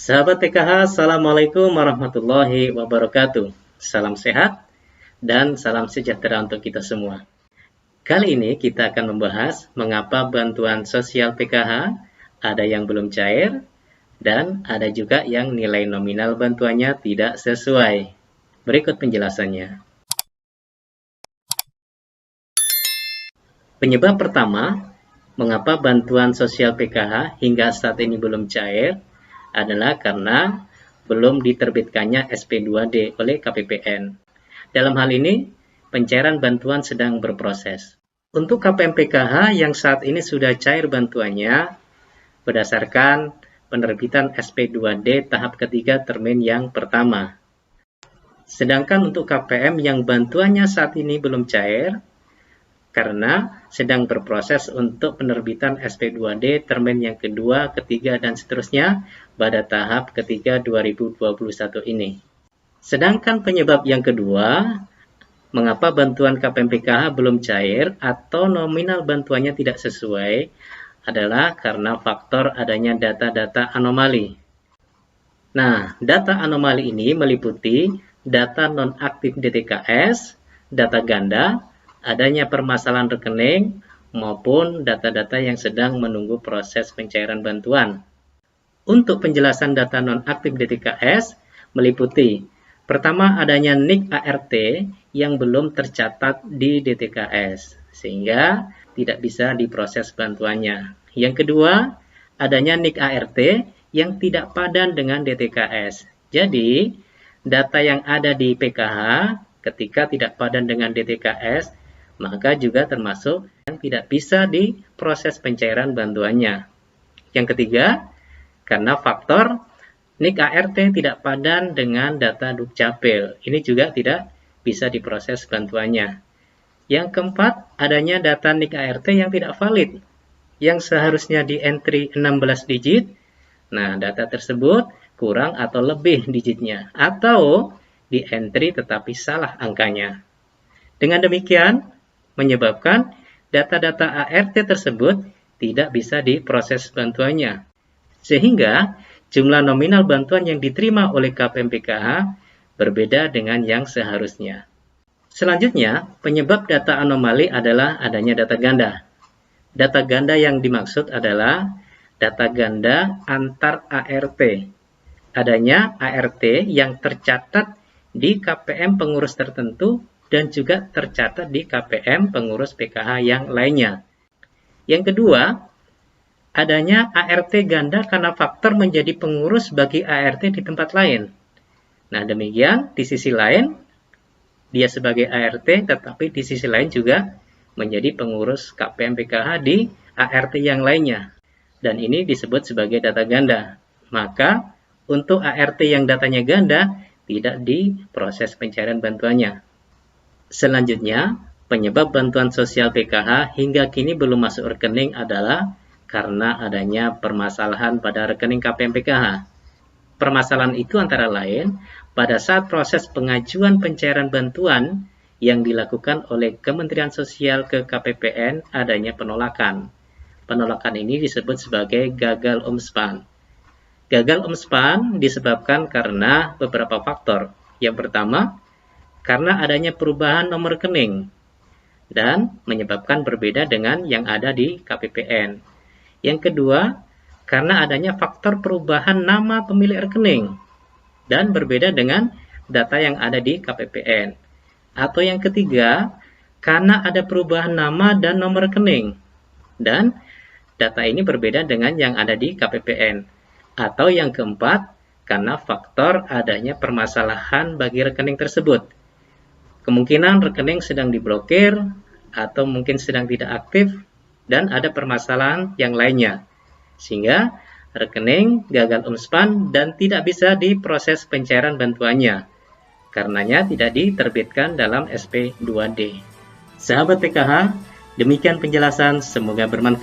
Sahabat PKH, Assalamualaikum warahmatullahi wabarakatuh. Salam sehat dan salam sejahtera untuk kita semua. Kali ini kita akan membahas mengapa bantuan sosial PKH ada yang belum cair dan ada juga yang nilai nominal bantuannya tidak sesuai. Berikut penjelasannya. Penyebab pertama, mengapa bantuan sosial PKH hingga saat ini belum cair adalah karena belum diterbitkannya SP2D oleh KPPN. Dalam hal ini, pencairan bantuan sedang berproses. Untuk KPM PKH yang saat ini sudah cair bantuannya berdasarkan penerbitan SP2D tahap ketiga termin yang pertama. Sedangkan untuk KPM yang bantuannya saat ini belum cair, karena sedang berproses untuk penerbitan SP2D termin yang kedua, ketiga, dan seterusnya pada tahap ketiga 2021 ini. Sedangkan penyebab yang kedua, mengapa bantuan KPM PKH belum cair atau nominal bantuannya tidak sesuai adalah karena faktor adanya data-data anomali. Nah, data anomali ini meliputi data nonaktif DTKS, data ganda, adanya permasalahan rekening, maupun data-data yang sedang menunggu proses pencairan bantuan. Untuk penjelasan data nonaktif DTKS meliputi pertama adanya NIK ART yang belum tercatat di DTKS, sehingga tidak bisa diproses bantuannya. Yang kedua, adanya NIK ART yang tidak padan dengan DTKS. Jadi, data yang ada di PKH ketika tidak padan dengan DTKS, maka juga termasuk yang tidak bisa diproses pencairan bantuannya. Yang ketiga, karena faktor NIK ART tidak padan dengan data Dukcapil. Ini juga tidak bisa diproses bantuannya. Yang keempat, adanya data NIK ART yang tidak valid, yang seharusnya di entry 16 digit. Nah, data tersebut kurang atau lebih digitnya, atau di entry tetapi salah angkanya. Dengan demikian, menyebabkan data-data ART tersebut tidak bisa diproses bantuannya. Sehingga jumlah nominal bantuan yang diterima oleh KPM PKH berbeda dengan yang seharusnya. Selanjutnya, penyebab data anomali adalah adanya data ganda. Data ganda yang dimaksud adalah data ganda antar ART. Adanya ART yang tercatat di KPM pengurus tertentu dan juga tercatat di KPM pengurus PKH yang lainnya. Yang kedua, adanya ART ganda karena faktor menjadi pengurus bagi ART di tempat lain. Nah, demikian di sisi lain, dia sebagai ART, tetapi di sisi lain juga menjadi pengurus KPM PKH di ART yang lainnya. Dan ini disebut sebagai data ganda. Maka, untuk ART yang datanya ganda, tidak diproses pencairan bantuannya. Selanjutnya, penyebab bantuan sosial PKH hingga kini belum masuk rekening adalah karena adanya permasalahan pada rekening KPM PKH. Permasalahan itu antara lain pada saat proses pengajuan pencairan bantuan yang dilakukan oleh Kementerian Sosial ke KPPN adanya penolakan. Penolakan ini disebut sebagai gagal umspan. Gagal umspan disebabkan karena beberapa faktor. Yang pertama, karena adanya perubahan nomor rekening dan menyebabkan berbeda dengan yang ada di KPPN. Yang kedua, karena adanya faktor perubahan nama pemilik rekening dan berbeda dengan data yang ada di KPPN. Atau yang ketiga, karena ada perubahan nama dan nomor rekening dan data ini berbeda dengan yang ada di KPPN. Atau yang keempat, karena faktor adanya permasalahan bagi rekening tersebut. Kemungkinan rekening sedang diblokir atau mungkin sedang tidak aktif dan ada permasalahan yang lainnya. Sehingga rekening gagal umspan dan tidak bisa diproses pencairan bantuannya. Karenanya tidak diterbitkan dalam SP2D. Sahabat PKH, demikian penjelasan, semoga bermanfaat.